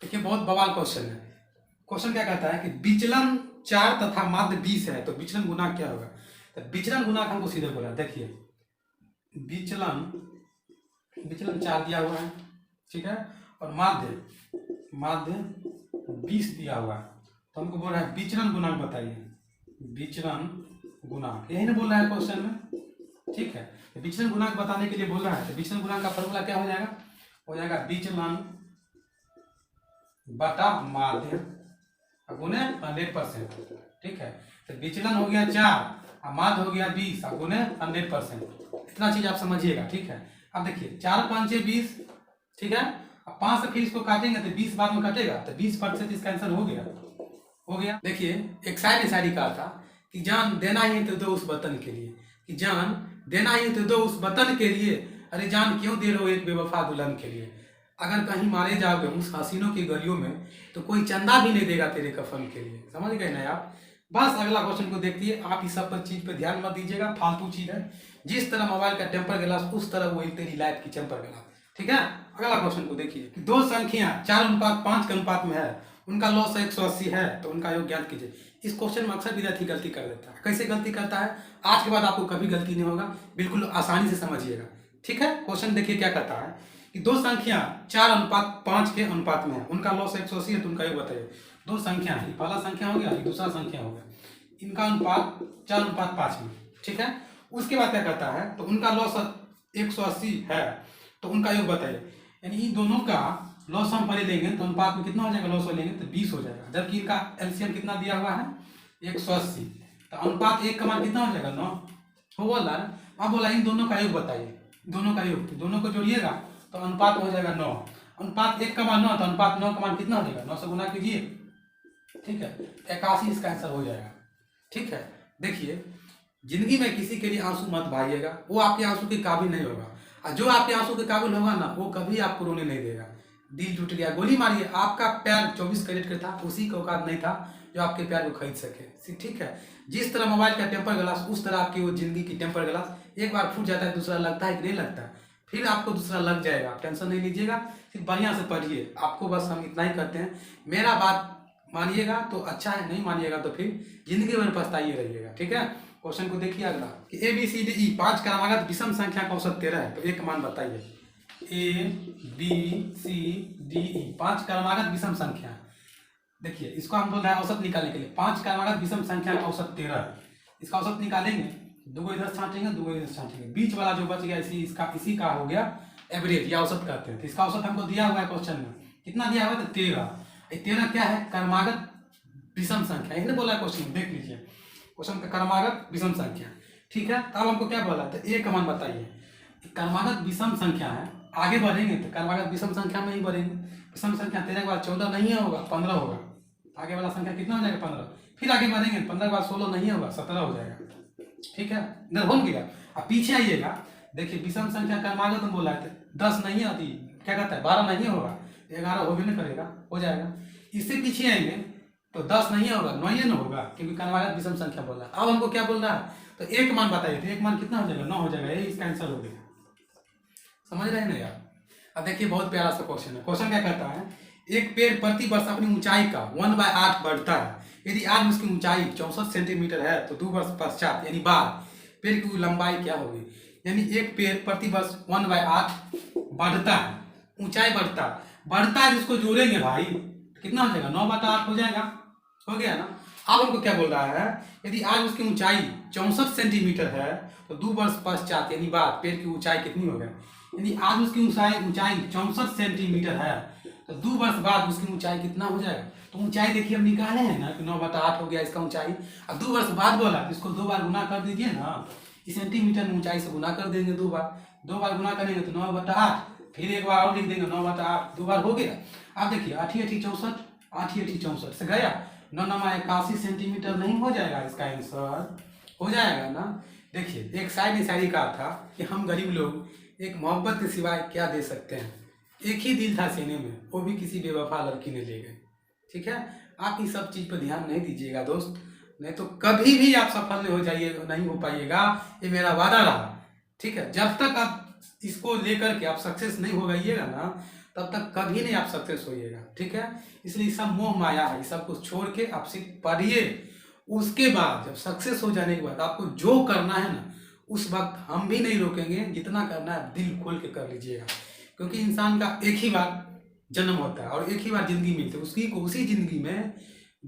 देखिए बहुत बवाल क्वेश्चन है। क्वेश्चन क्या कहता है कि विचलन 4 तथा माध्य 20 है तो विचलन गुणांक क्या होगा। तो विचलन गुणांक हमको सीधे बोला, देखिए विचलन विचलन 4 दिया हुआ है, ठीक है, और माध्य माध्य 20 दिया हुआ है, तो हमको बोल रहा है विचलन गुणांक बताइए। विचलन गुणांक यही ना बोल रहा है क्वेश्चन में, ठीक है। तो विचलन गुणांक बताने के लिए बोल रहा है, तो विचलन गुणांक का फॉर्मूला क्या हो जाएगा, विचलन बटा माध्य गुने 100%, ठीक है। तो विचलन हो गया 4 और माध्य हो गया 20 और गुने 100%, इतना चीज आप समझिएगा, ठीक है। अब देखिए 4 5 6 20, ठीक है। अब 5 से फिर इसको काटेंगे तो 20 बाद में कटेगा, तो 20% इसका आंसर हो गया। देखिए एक शायर ने शायरी कहा था कि जान देना ही तो दो उस वतन के लिए, कि जान देना ही तो दो उस वतन के लिए, अरे जान क्यों दे रहे हो एक बेवफा दुल्हन के लिए। अगर कहीं मारे जाओगे उस हसीनों की गलियों में तो कोई चंदा भी नहीं देगा तेरे कफन के लिए। समझ गए ना आप। बस अगला क्वेश्चन को देखिए, आप इस सब पर चीज पे ध्यान मत दीजिएगा, फालतू चीज है। जिस तरह मोबाइल का टेम्पर ग्लास उस तरह वही तेरी लाइफ की टेम्पर ग्लास, ठीक है। अगला क्वेश्चन को देखिए, दो संख्या 4:5 के अनुपात में है, उनका लॉस 180 है, तो उनका योग ज्ञात कीजिए। इस क्वेश्चन में अक्सर विद्यार्थी गलती कर देता है। कैसे गलती करता है, आज के बाद आपको कभी गलती नहीं होगा, बिल्कुल आसानी से समझिएगा, ठीक है। क्वेश्चन देखिए क्या कहता है कि दो संख्या 4:5 के अनुपात में है, उनका लॉस 180 है, तो उनका योग बताइए। दो संख्या है, पहला संख्या हो गया, दूसरा संख्या हो गया, इनका अनुपात 4:5 में, ठीक है। उसके बाद क्या कहता है, तो उनका लॉस 180 है, तो उनका योग बताइए। यानी इन दोनों का लॉस हम पहले लेंगे तो अनुपात में कितना हो जाएगा, लॉस लेंगे तो 20 हो जाएगा, जबकि इनका एलसीएम कितना दिया हुआ है 180, तो अनुपात 1 का मान कितना हो जाएगा 9 हो बोला। अब बोला इन दोनों का योग बताइए, दोनों का योग, दोनों को जोड़िएगा तो अनुपात हो जाएगा 9, अनुपात 1 का मान 9, तो अनुपात 9 का मान कितना हो जाएगा, 9 से गुना कीजिए, ठीक है, 81 इसका आंसर हो जाएगा, ठीक है। देखिए जिंदगी में किसी के लिए आंसू मत बहाइएगा, वो आपके आंसू के काबिल नहीं होगा, और जो आपके आंसू के काबिल होगा ना वो कभी आपको रोने नहीं देगा। दिल टूट गया, गोली मारिए, आपका प्यार 24 कैरेट का था, उसी का औकात नहीं था जो आपके प्यार को खरीद सके, ठीक है। जिस तरह मोबाइल का टेम्पर ग्लास उस तरह आपकी वो जिंदगी की टेम्पर ग्लास, एक बार फूट जाता है दूसरा लगता है कि नहीं लगता, फिर आपको दूसरा लग जाएगा, टेंशन नहीं लीजिएगा, सिर्फ बढ़िया से पढ़िए। आपको बस हम इतना ही करते हैं, मेरा बात मानिएगा तो अच्छा है, नहीं मानिएगा तो फिर जिंदगी भर पछताइए रहिएगा, ठीक है। क्वेश्चन को देखिए अगला कि ABCDE 5 क्रमागत विषम संख्या का औसत 13 है, तो एक मान बताइए। ABCDE 5 क्रमागत विषम संख्या, देखिए इसको हम बोल रहे हैं औसत निकालने के लिए। 5 क्रमागत विषम संख्या का औसत 13 है, इसका औसत निकालेंगे, दो इधर छाटेंगे, दो इधर छाटेंगे, बीच वाला जो बच गया इसी का हो गया एवरेज या औसत कहते हैं। तो इसका औसत हमको दिया हुआ है क्वेश्चन में, कितना दिया हुआ है, तो 13। 13 क्या है, क्रमागत विषम संख्या, यही बोला है क्वेश्चन में, देख लीजिए क्वेश्चन का क्रमागत विषम संख्या, ठीक है। तब हमको क्या बोला, तो एक मान बताइए। क्रमागत विषम संख्या है, आगे बढ़ेंगे तो क्रमागत विषम संख्या में ही बढ़ेंगे। विषम संख्या 13 के बाद 14 नहीं होगा, 15 होगा, आगे वाला संख्या कितना हो जाएगा 15, फिर आगे बढ़ेंगे 15 के बाद 16 नहीं होगा, 17 हो जाएगा, ठीक है। इधर हो गया। अब पीछे आइएगा, देखिए विषम संख्या क्रमागत में बोला है 10 नहीं आती, क्या कहता है 12 नहीं होगा, 11 हो भी नहीं करेगा, हो जाएगा। इससे पीछे आएंगे तो 10 नहीं होगा, 9 ही ना होगा, क्योंकि क्रमागत विषम संख्या बोल रहा है। अब हमको क्या बोल रहा है, तो एक मान बताइए, तो एक मान कितना हो जाएगा, 9 हो जाएगा, यही इसका आंसर हो गया। समझ रहे हैं ना यार। अब देखिए बहुत प्यारा सा क्वेश्चन है। क्वेश्चन क्या कहता है, एक पेड़ प्रति वर्ष अपनी ऊंचाई का 1/8 बढ़ता है, यदि आज उसकी ऊंचाई 64 सेंटीमीटर है तो 2 वर्ष पश्चात यानी बाद पेड़ की लंबाई क्या होगी। यानी एक पेड़ प्रति वर्ष 1/8 बढ़ता है, ऊंचाई बढ़ता है, जिसको जोड़ेंगे भाई कितना हो जाएगा, 9/8 हो जाएगा, हो गया ना। अब हमको क्या बोल रहा है, यदि आज उसकी ऊंचाई 64 सेंटीमीटर है तो 2 वर्ष पश्चात यानी बाद पेड़ की ऊंचाई कितनी होगी। यानी आज उसकी ऊंचाई 64 सेंटीमीटर है तो 2 वर्ष बाद उसकी ऊंचाई कितना हो जाएगा। तो ऊंचाई देखिए हम निकाले हैं ना कि 9/8 हो गया इसका ऊंचाई, और 2 वर्ष बाद बोला तो इसको 2 बार गुना कर दीजिए ना, इस सेंटीमीटर में ऊंचाई से गुना कर देंगे, 2 बार गुना करेंगे तो 9/8, फिर एक बार और लिख देंगे 9/8, 2 बार हो गया। अब देखिए 8 × 64, 8 × 64 से गया 9 × 81 सेंटीमीटर नहीं हो जाएगा, इसका आंसर हो जाएगा ना। देखिए एक शायर ने शायरी कहा था कि हम गरीब लोग एक मोहब्बत के सिवाय क्या दे सकते हैं, एक ही दिल था सीने में, वो भी किसी बेवफा लड़की ने ले गए, ठीक है। आप इस सब चीज पर ध्यान नहीं दीजिएगा दोस्त, नहीं तो कभी भी आप सफल नहीं हो पाइएगा, ये मेरा वादा रहा, ठीक है। जब तक आप इसको लेकर के आप सक्सेस नहीं हो गइएगा ना, तब तक कभी नहीं आप सक्सेस होइएगा, ठीक है। इसलिए सब मोह माया है, सब कुछ छोड़ के आप सिर्फ पढ़िए। उसके बाद जब सक्सेस हो जाने के बाद आपको जो करना है ना, उस वक्त हम भी नहीं रोकेंगे, जितना करना है दिल खोल के कर लीजिएगा। क्योंकि इंसान का एक ही बार जन्म होता है और एक ही बार जिंदगी मिलती है, उसी जिंदगी में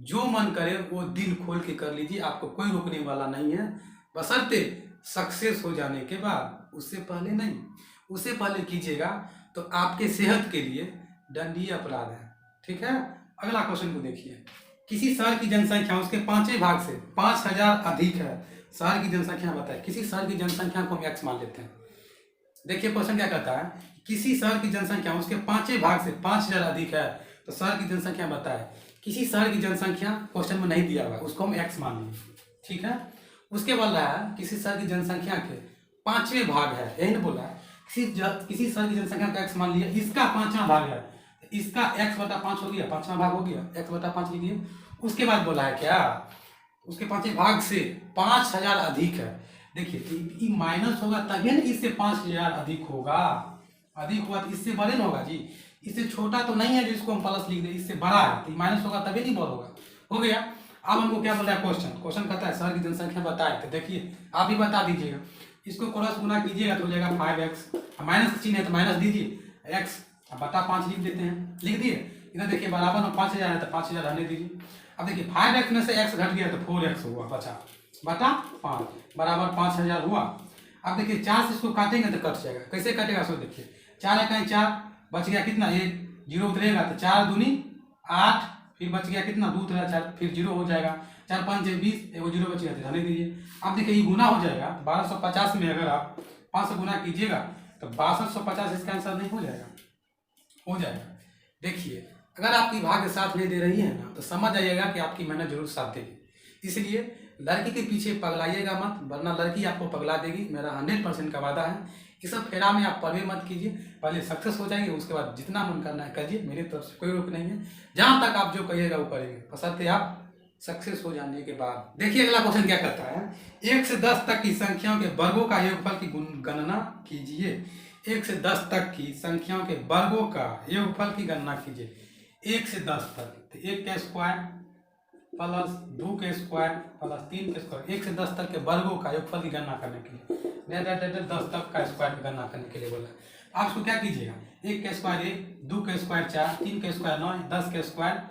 जो मन करे वो दिल खोल के कर लीजिए, आपको कोई रोकने वाला नहीं है, बशर्ते सक्सेस हो जाने के बाद, उससे पहले नहीं। उससे पहले कीजिएगा तो आपके सेहत के लिए दंडनीय अपराध है, ठीक है। अगला क्वेश्चन को देखिए। किसी शहर की जनसंख्या उसके 5वें भाग से 5000 अधिक है। शहर की जनसंख्या बताए, किसी शहर की जनसंख्या को हम एक्स मान लेते हैं। देखिए क्वेश्चन क्या कहता है, किसी शहर की जनसंख्या उसके 5वें भाग से 5000 अधिक है, तो शहर की जनसंख्या बताए। किसी शहर की जनसंख्या क्वेश्चन में नहीं दिया हुआ, उसको हम एक्स मान लेंगे, ठीक है। उसके बोल रहा है किसी शहर की जनसंख्या के 5वें भाग है, यही ना बोला है। किसी शहर की जनसंख्या का एक्स मान लिया, इसका 5वां भाग है, इसका x बटा 5 हो गया, 5वां भाग हो गया, x बटा 5 लीजिए। उसके बाद बोला है क्या, उसके 5वें भाग से 5000 अधिक है। देखिए ये माइनस होगा तभी ना इससे 5000 अधिक होगा, अधिक हुआ तो इससे बड़े ना होगा जी, इससे छोटा तो नहीं है जिसको हम प्लस लिख दे, इससे बड़ा है तो माइनस होगा तभी नहीं बड़ा होगा। हो गया। अब हमको क्या बोल रहा है क्वेश्चन कहता है शहर की जनसंख्या बताए, तो देखिए आप ही बता दीजिएगा। इसको क्रॉस गुना कीजिएगा तो हो जाएगा 5x, माइनस का चिन्ह है तो माइनस दीजिए, x बटा 5 लिख देते हैं, लिख दिए। इधर देखिए बराबर में 5000 है तो 5000 रहने दीजिए। अब देखिए 5x में से x घट गया तो 4x हुआ, बचा बटा 5 बराबर 5000 हुआ। अब देखिए 4 से इसको काटेंगे तो कट जाएगा, कैसे कटेगा सो देखिए, 4 है कहीं 4 बच गया कितना, 1 0 उतरेगा तो 4 दूनी 8, फिर बच गया कितना 2 उतरेगा 4, फिर 0 हो जाएगा, 4 5 20, एगो 0 बच गया तो रहने दीजिए। अब देखिए ये गुना हो जाएगा 1250 में, अगर आप 5 से गुना कीजिएगा तो 6250, इसका आंसर नहीं हो जाएगा, हो जाएगा। देखिए अगर आपकी भाग्य साथ नहीं दे रही है ना, तो समझ जाइएगा कि आपकी मेहनत जरूर साथ देगी। इसलिए लड़की के पीछे पगलाइएगा मत, वरना लड़की आपको पगला देगी, मेरा 100% का वादा है। इस सब फेरा में आप परवे मत कीजिए, पहले सक्सेस हो जाएंगे, उसके बाद जितना मन करना है करिए, मेरी तरफ से कोई रोक नहीं है। जहाँ तक आप जो कहिएगा वो करेंगे, बशर्ते आप सक्सेस हो जाने के बाद। देखिए अगला क्वेश्चन क्या कहता है, 1 से 10 तक की संख्याओं के वर्गों का योगफल की गणना कीजिए। 1 से 10 तक की संख्याओं के वर्गों का योगफल की गणना कीजिए। 1 से 10 तक, तो 1 का स्क्वायर प्लस 2 का स्क्वायर प्लस 3 का स्क्वायर, 1 से 10 तक के वर्गों का योगफल की गणना करने के लिए, 10 तक का स्क्वायर की गणना करने के लिए बोला। आप इसको क्या कीजिएगा, 1 का स्क्वायर 1, 2 का स्क्वायर 4, 3 का स्क्वायर 9, 10 का स्क्वायर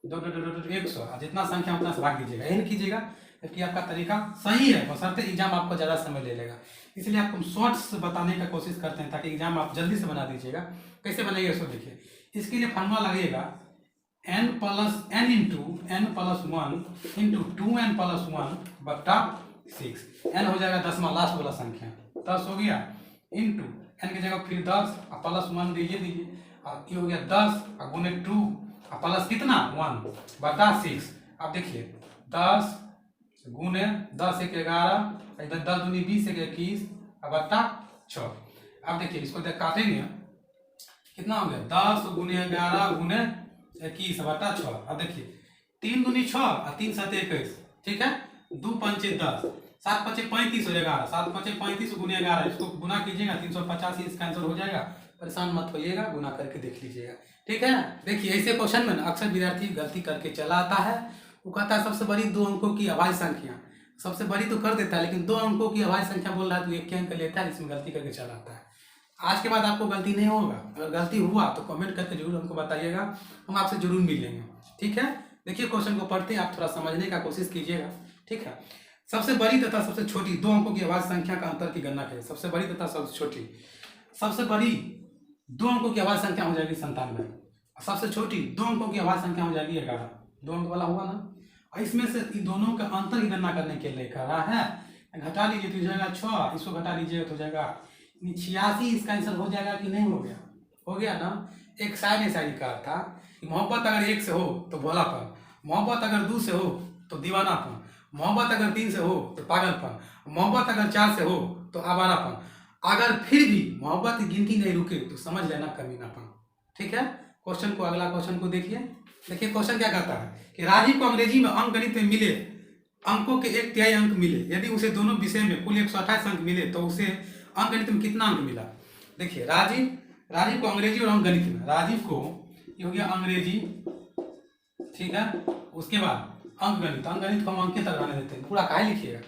100, जितना संख्या उतना से भाग दीजिएगा, यही कीजिएगा। जबकि आपका तरीका सही है, बशर्ते एग्जाम आपको ज़्यादा समय ले लेगा, इसलिए आपको शॉर्ट्स बताने का कोशिश करते हैं ताकि एग्जाम आप जल्दी से बना दीजिएगा। कैसे बनेगा इसको देखिए, इसके लिए फार्मूला लगेगा n into n plus 1 into 2n plus 1 बटा 6। n हो जाएगा 10वां लास्ट वाला संख्या, 10 हो गया, इंटू n की जगह फिर 10 और प्लस 1 दीजिए, और ये हो गया 10 और गुने 2 और प्लस कितना 1 बटा 6। अब देखिए 10 गुने 10 1 11, इधर 10 दूनी 20 1 21 और बटा 6। अब देखिए इसको देख काटेंगे कितना हो गया, 10 गुने 11 गुने 21 बटा 6। अब देखिए 3 दूनी 6 और 3 7 21, ठीक है, 2 5 10, 7 5 35 हो जाएगा, 7 5 35 गुने 11, इसको गुना कीजिएगा 385, इसका आंसर हो जाएगा। परेशान मत होइएगा, गुना करके देख लीजिएगा, ठीक है। देखिए ऐसे क्वेश्चन में अक्सर विद्यार्थी गलती करके चला आता है, वो कहता है सबसे बड़ी 2 अंकों की अभाज्य संख्या, सबसे बड़ी तो कर देता है लेकिन 2 अंकों की अभाज्य संख्या बोल रहा है तो 1 अंक लेता है, इसमें गलती करके चला आता है। आज के बाद आपको गलती नहीं होगा, अगर गलती हुआ तो कमेंट करके जरूर हमको बताइएगा, हम आपसे जरूर मिल लेंगे, ठीक है। देखिए क्वेश्चन को पढ़ते आप थोड़ा समझने का कोशिश कीजिएगा, ठीक है। सबसे बड़ी तथा सबसे छोटी 2 अंकों की अभाज्य संख्या का अंतर की गणना करें। सबसे बड़ी तथा सबसे छोटी, सबसे बड़ी 2 अंकों की अभाज्य संख्या हो जाएगी 97, सबसे छोटी 2 अंकों की अभाज्य संख्या हो जाएगी 11, 2 अंक वाला हुआ ना। और इसमें से इन दोनों का अंतर की गणना करने के लिए कह रहा है, घटा लीजिए तो हो जाएगा 6, इसको घटा लीजिएगा तो हो जाएगा 86, इसका आंसर हो जाएगा कि नहीं हो गया, हो गया ना। एक शायरी कहा था कि मोहब्बत अगर 1 से हो तो भोलापन, मोहब्बत अगर 2 से हो तो दीवानापन, मोहब्बत अगर 3 से हो तो पागलपन, मोहब्बत अगर 4 से हो तो आवारापन, अगर फिर भी मोहब्बत की गिनती नहीं रुके तो समझ लेना कमीनापन, ठीक है। क्वेश्चन को, अगला क्वेश्चन को देखिए। देखिए क्वेश्चन क्या कहता है कि राजीव को अंग्रेजी में अंकगणित में मिले अंकों के 1/3 अंक मिले, यदि उसे दोनों विषय में कुल 128 अंक मिले तो उसे अंकगणित में कितना अंक मिला। देखिए राजीव को अंग्रेजी और अंक गणित में, राजीव को ये हो गया अंग्रेजी, ठीक है। उसके बाद अंक गणित को हम अंक तक रहने देते हैं, पूरा काहे लिखिएगा।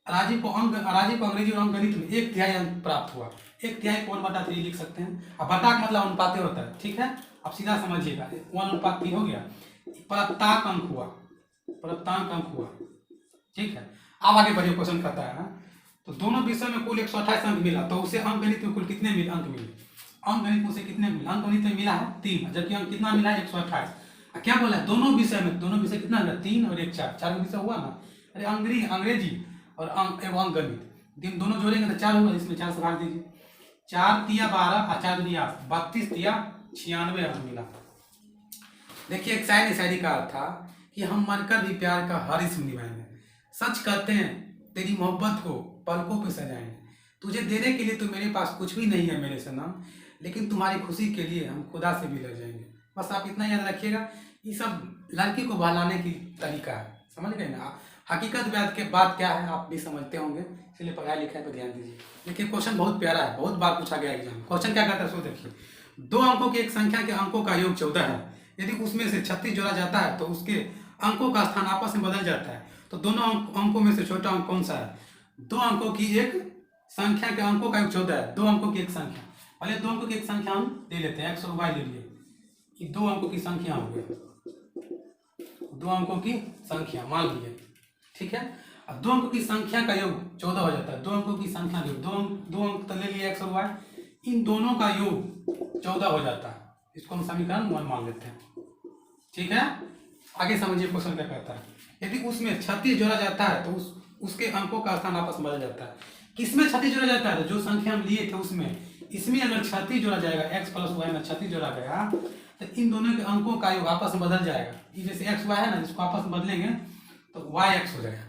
राजीव को अंग्रेजी और अंक गणित में 1/3 अंक प्राप्त हुआ। 1/3 को 1/3 लिख सकते हैं। अब बटा का मतलब अनुपाते होता है, ठीक है। अब सीधा समझिएगा, 1/3 हो गया, प्राप्तांक अंक हुआ, ठीक है। अब आगे बढ़िए, क्वेश्चन कहता है तो दोनों विषय में कुल 128 अंक मिला, तो उसे अंक गणित में कुल कितने अंक मिले? अंक गणित में उसे कितने मिले? अंक गणित में मिला है 3, जबकि अंक कितना मिला है? 128। क्या बोला है? दोनों विषय कितना मिला? 3 और 1 4, 4 विषय हुआ ना। अरे अंग्रेजी और अंक गणित दोनों जोड़ेंगे तो 4 होगा, इसमें 4 से भाग दीजिए। 4 तिया 12 और 4 दुनिया 32 तिया 96 अंक मिला। देखिए, एक शायरी का अर्थ था कि हम मरकर भी प्यार का हर इसम निभाएंगे, सच कहते हैं तेरी मोहब्बत को पलकों पे सजाएंगे, तुझे देने के लिए तो मेरे पास कुछ भी नहीं है मेरे सनम, लेकिन तुम्हारी खुशी के लिए हम खुदा से भी लड़ जाएंगे। बस आप इतना याद रखिएगा, ये सब लड़की को बहलाने की तरीका है, समझ गए ना। हकीकत बात क्या है आप भी समझते होंगे, इसलिए पढ़ाई लिखाई पर ध्यान दीजिए। देखिए, क्वेश्चन बहुत प्यारा है, बहुत बार पूछा गया एग्जाम। क्वेश्चन क्या कहता है, सो देखिए, 2 अंकों की एक संख्या के अंकों का योग 14 है, यदि उसमें से 36 जोड़ा जाता है तो उसके अंकों का स्थान आपस में बदल जाता है, तो दोनों अंकों में से छोटा अंक कौन सा है? 2 अंकों की एक संख्या के अंकों का योग 14 है, 2 अंकों की एक संख्या, पहले 2 अंकों की एक संख्या हम ले लेते हैं, x और y ले लिए, ये 2 अंकों की संख्या हो गया, 2 अंकों की संख्या मान लीजिए, ठीक है। अब 2 अंकों की संख्या का योग 14 हो जाता है, 2 अंकों की संख्या योग 2 अंक तो ले लिए x और y, इन दोनों का योग 14 हो जाता है, इसको हम समीकरण 1 मान लेते हैं, ठीक है। आगे समझिए क्वेश्चन क्या कहता है, यदि उसमें 36 जोड़ा जाता है तो उसके अंकों का स्थान आपस में बदल जाता है। किसमें 36 जोड़ा जाता है? तो जो संख्या हम लिए थे उसमें, इसमें अगर 36 जोड़ा जाएगा, x प्लस वाई में 36 जोड़ा गया, तो इन दोनों के अंकों का योग आपस में बदल जाएगा। ये जैसे x y है ना, जिसको आपस में बदलेंगे तो yx हो जाएगा,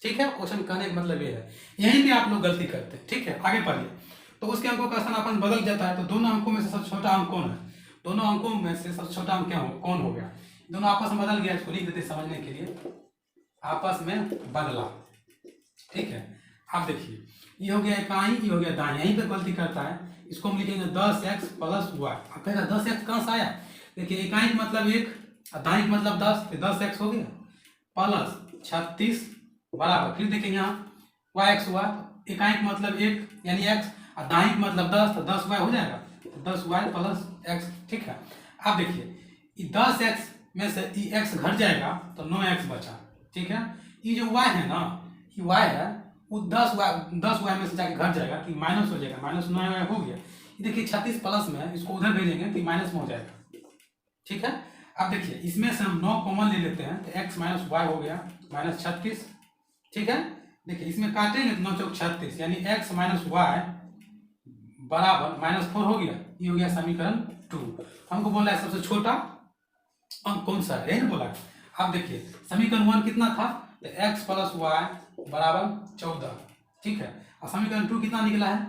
ठीक है। क्वेश्चन कहने का मतलब ये है, यहीं भी आप लोग गलती करते हैं, ठीक है। आगे पढ़िए, तो उसके अंकों का स्थान आपस में बदल जाता है, तो दोनों अंकों में से सबसे छोटा अंक कौन है? दोनों अंकों में से सबसे छोटा अंक कौन हो गया? दोनों आपस में बदल गया, इसको लिख देते समझने के लिए, आपस में बदला, ठीक है। आप देखिए, ये हो गया इकाई, ये हो गया दाई, यहीं पे गलती करता है, इसको हम लिखेंगे 10x प्लस y। अब कहेगा 10x कहाँ से आया? देखिए, इकाई का मतलब 1, दाई का मतलब 10, तो 10x हो गया, प्लस 36 बराबर, फिर देखिए यहाँ yx हुआ, इकाई का मतलब 1 यानी x, और दाई का मतलब 10, तो 10y हो जाएगा, तो 10y प्लस x, ठीक है। अब देखिए, 10x में से x घट जाएगा तो 9x बचा, ठीक है। ये जो y है ना, ये y है, वो 10y में से जाके घट जाएगा कि माइनस हो जाएगा, माइनस 9y हो गया। ये देखिए 36 प्लस में इसको उधर भेजेंगे कि माइनस में हो जाएगा, ठीक है। अब देखिए, इसमें से हम 9 कॉमन ले लेते हैं, तो x माइनस y हो गया माइनस 36, ठीक है। देखिए, इसमें काटेंगे तो 9 चौक 36, यानी x माइनस y बराबर -4 हो गया। ये हो गया समीकरण 2। हमको बोला है सबसे छोटा अंक कौन सा है, बोला है। आप देखिए, समीकरण 1 कितना था? तो x प्लस y बराबर 14, ठीक है। और समीकरण 2 कितना निकला है?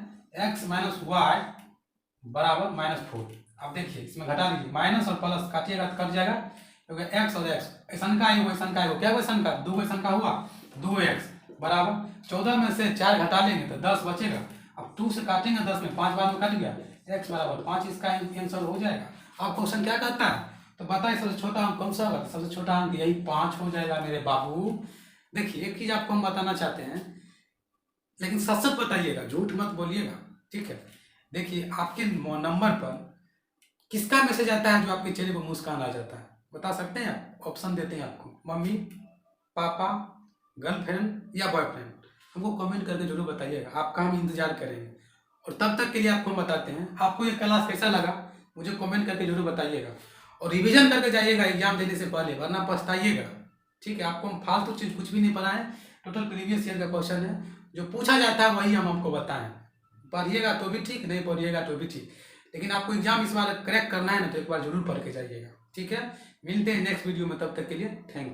x माइनस y बराबर -4। अब देखिए, इसमें घटा लीजिए, माइनस और प्लस काटिएगा तो कट जाएगा, क्योंकि x और x ऐसा का है, वैसा का है, क्या वैसा का? 2 वैसा का हुआ, 2x बराबर 14 में से 4 घटा लेंगे तो 10 बचेगा। अब 2 से काटेंगे 10 में 5 बार में कट गया, x बराबर 5, इसका आंसर हो जाएगा। अब क्वेश्चन क्या कहता है, तो बताइए सबसे छोटा अंक कौन सा होगा? सबसे छोटा अंक यही 5 हो जाएगा मेरे बाबू। देखिए, एक चीज आपको हम बताना चाहते हैं, लेकिन सच सच बताइएगा, झूठ मत बोलिएगा, ठीक है। देखिए, आपके नंबर पर किसका मैसेज आता है जो आपके चेहरे पर मुस्कान आ जाता है? बता सकते हैं आप? ऑप्शन देते हैं आपको, मम्मी, पापा, गर्लफ्रेंड या बॉयफ्रेंड। हमको कमेंट करके जरूर बताइएगा, आपका हम इंतजार करेंगे। और तब तक के लिए आपको हम बताते हैं, आपको ये क्लास कैसा लगा मुझे कमेंट करके जरूर बताइएगा, और रिवीजन करके जाइएगा एग्जाम देने से पहले, वरना पछताइएगा, ठीक है। आपको हम फालतू चीज कुछ भी नहीं पढ़ाएं, टोटल प्रीवियस ईयर का क्वेश्चन है, जो पूछा जाता है वही हम आपको बताएं। पढ़िएगा तो भी ठीक, नहीं पढ़िएगा तो भी ठीक, लेकिन आपको एग्जाम इस बार क्रैक करना है ना, तो एक बार जरूर पढ़ के जाइएगा, ठीक है। मिलते हैं नेक्स्ट वीडियो में, तब तक के लिए थैंक यू।